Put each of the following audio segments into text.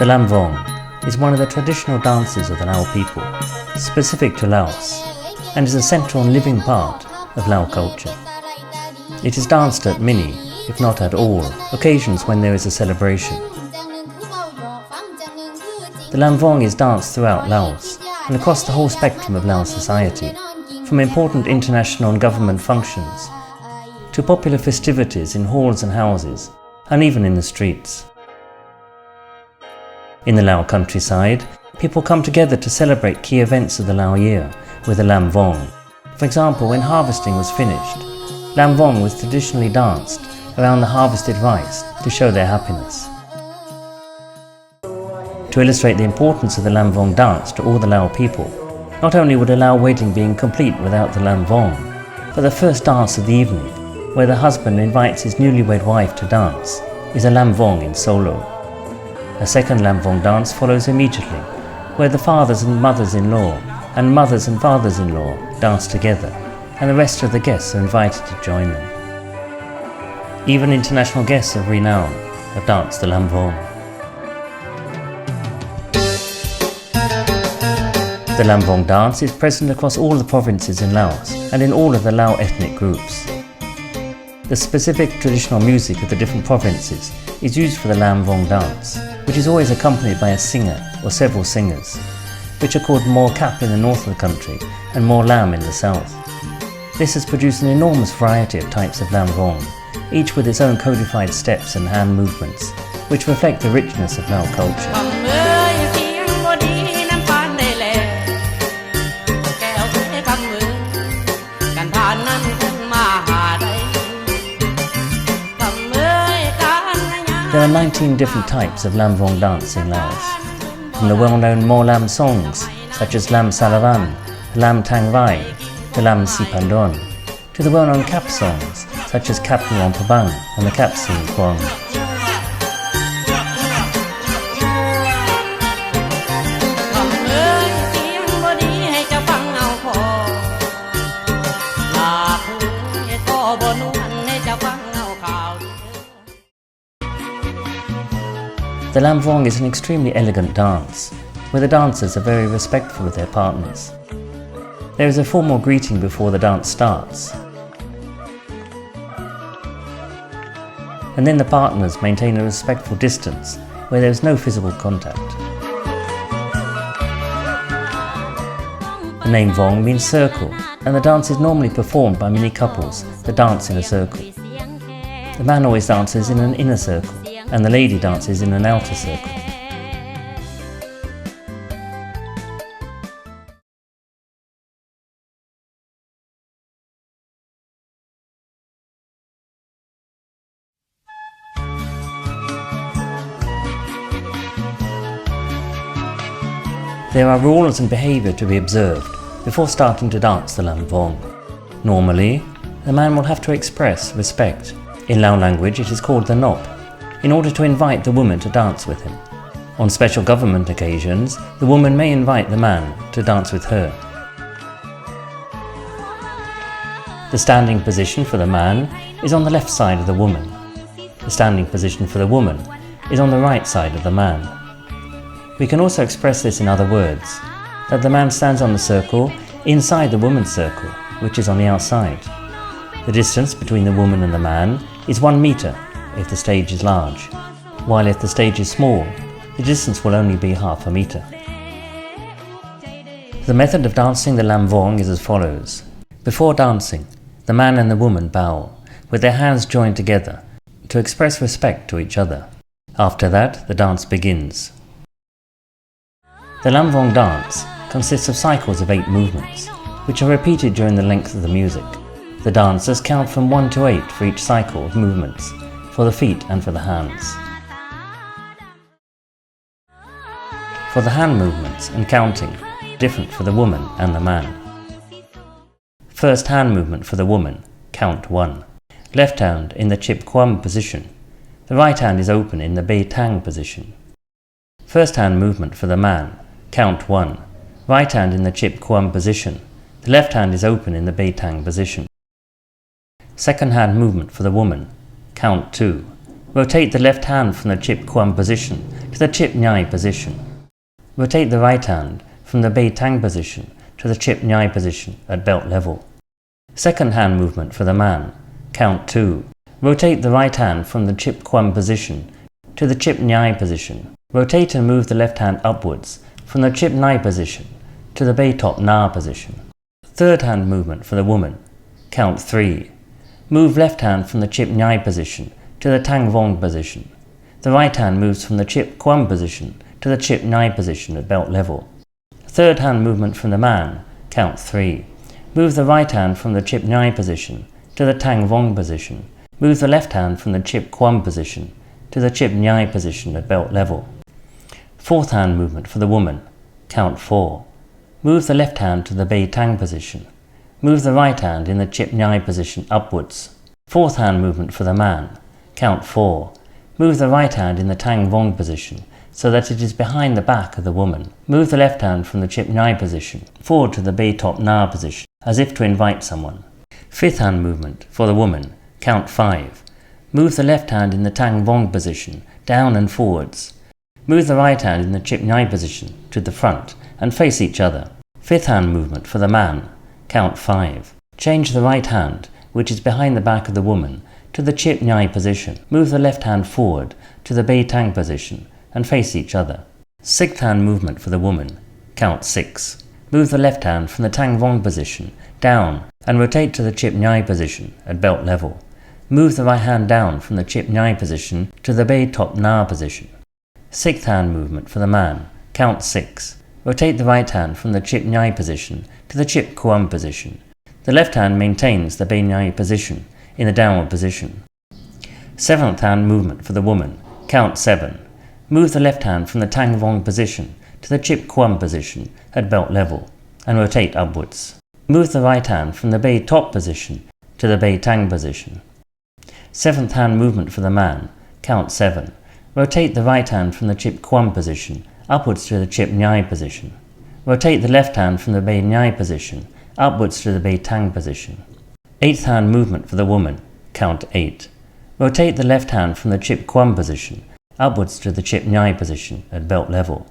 The Lamvong is one of the traditional dances of the Lao people, specific to Laos, and is a central and living part of Lao culture. It is danced at many, if not at all, occasions when there is a celebration. The Lamvong is danced throughout Laos and across the whole spectrum of Lao society, from important international and government functions to popular festivities in halls and houses, and even in the streets. In the Lao countryside, people come together to celebrate key events of the Lao year with the Lamvong. For example, when harvesting was finished, Lamvong was traditionally danced around the harvested rice to show their happiness. To illustrate the importance of the Lamvong dance to all the Lao people, not only would a Lao wedding be incomplete without the Lamvong, but the first dance of the evening, where the husband invites his newlywed wife to dance, is a Lamvong in solo. A second Lamvong dance follows immediately, where the fathers and mothers-in-law and mothers and fathers-in-law dance together, and the rest of the guests are invited to join them. Even international guests of renown have danced the Lamvong. The Lamvong dance is present across all the provinces in Laos and in all of the Lao ethnic groups. The specific traditional music of the different provinces is used for the Lamvong dance, which is always accompanied by a singer or several singers, which are called more Kap in the north of the country and more Lam in the south. This has produced an enormous variety of types of Lamvong, each with its own codified steps and hand movements, which reflect the richness of Lao culture. There are 19 different types of Lamvong dance in Laos, from the well-known Mo Lam songs such as Lam Salavan, Lam Tang Vai, the Lam Sipandon, to the well-known Kap songs such as Kap Nuang Pabang and the Kap Sing Kwong. The Lamvong is an extremely elegant dance, where the dancers are very respectful of their partners. There is a formal greeting before the dance starts, and then the partners maintain a respectful distance where there is no physical contact. The name Vong means circle, and the dance is normally performed by many couples that dance in a circle. The man always dances in an inner circle, and the lady dances in an outer circle. There are rules and behaviour to be observed before starting to dance the Lamvong. Normally, the man will have to express respect. In Lao language it is called the nop, in order to invite the woman to dance with him. On special government occasions, the woman may invite the man to dance with her. The standing position for the man is on the left side of the woman. The standing position for the woman is on the right side of the man. We can also express this in other words, that the man stands on the circle inside the woman's circle, which is on the outside. The distance between the woman and the man is 1 meter if the stage is large, while if the stage is small, the distance will only be half a meter. The method of dancing the Lamvong is as follows. Before dancing, the man and the woman bow, with their hands joined together, to express respect to each other. After that, the dance begins. The Lamvong dance consists of cycles of 8 movements, which are repeated during the length of the music. The dancers count from 1 to 8 for each cycle of movements, for the feet and for the hands. For the hand movements and counting, different for the woman and the man. First hand movement for the woman, count 1. Left hand in the Chip Kwam position. The right hand is open in the Bei Tang position. First hand movement for the man, count 1. Right hand in the Chip Kwam position. The left hand is open in the Bei Tang position. Second hand movement for the woman, count 2. Rotate the left hand from the chip Kuan position to the chip Nyai position. Rotate the right hand from the Bei Tang position to the chip Nyai position at belt level. Second hand movement for the man. Count 2. Rotate the right hand from the chip Kuan position to the chip Nyai position. Rotate and move the left hand upwards from the chip Nyai position to the Bei Top Na position. Third hand movement for the woman. Count 3. Move left hand from the chip Nyai position to the Tang Vong position. The right hand moves from the chip Kuan position to the chip Nyai position at belt level. Third hand movement from the man. Count 3. Move the right hand from the chip Nyai position to the Tang Vong position. Move the left hand from the chip Kuan position to the chip Nyai position at belt level. Fourth hand movement for the woman. Count 4. Move the left hand to the Bei Tang position. Move the right hand in the chip Nyai position upwards. Fourth hand movement for the man. Count 4. Move the right hand in the Tang Vong position so that it is behind the back of the woman. Move the left hand from the chip Nyai position forward to the Bei Top Na position as if to invite someone. Fifth hand movement for the woman. Count 5. Move the left hand in the Tang Vong position down and forwards. Move the right hand in the chip Nyai position to the front and face each other. Fifth hand movement for the man. Count 5. Change the right hand, which is behind the back of the woman, to the chip Nyai position. Move the left hand forward to the Bei Tang position and face each other. Sixth hand movement for the woman. Count 6. Move the left hand from the Tang Vong position down and rotate to the chip Nyai position at belt level. Move the right hand down from the chip Nyai position to the Bei Top Na position. Sixth hand movement for the man. Count 6. Rotate the right hand from the chip Nyai position to the chip Kuan position. The left hand maintains the Bei Nyai position in the downward position. Seventh hand movement for the woman. Count 7. Move the left hand from the Tang Vong position to the chip Kuan position at belt level and rotate upwards. Move the right hand from the Bei Top position to the Bei Tang position. Seventh hand movement for the man. Count 7. Rotate the right hand from the chip Kuan position upwards to the chip Nyai position. Rotate the left hand from the Bei Nyai position upwards to the Bei Tang position. Eighth hand movement for the woman. Count 8. Rotate the left hand from the chip Kuan position upwards to the chip Nyai position at belt level.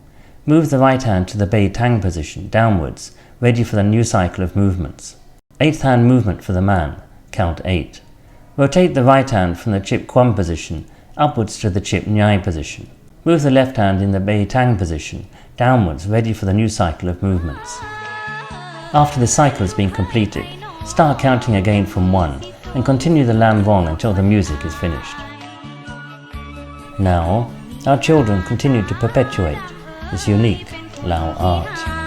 Move the right hand to the Bei Tang position downwards, ready for the new cycle of movements. Eighth hand movement for the man. Count 8. Rotate the right hand from the chip Kuan position upwards to the chip Nyai position. Move the left hand in the Bei Tang position downwards, ready for the new cycle of movements. After the cycle has been completed, start counting again from 1 and continue the Lamvong until the music is finished. Now, our children continue to perpetuate this unique Lao art.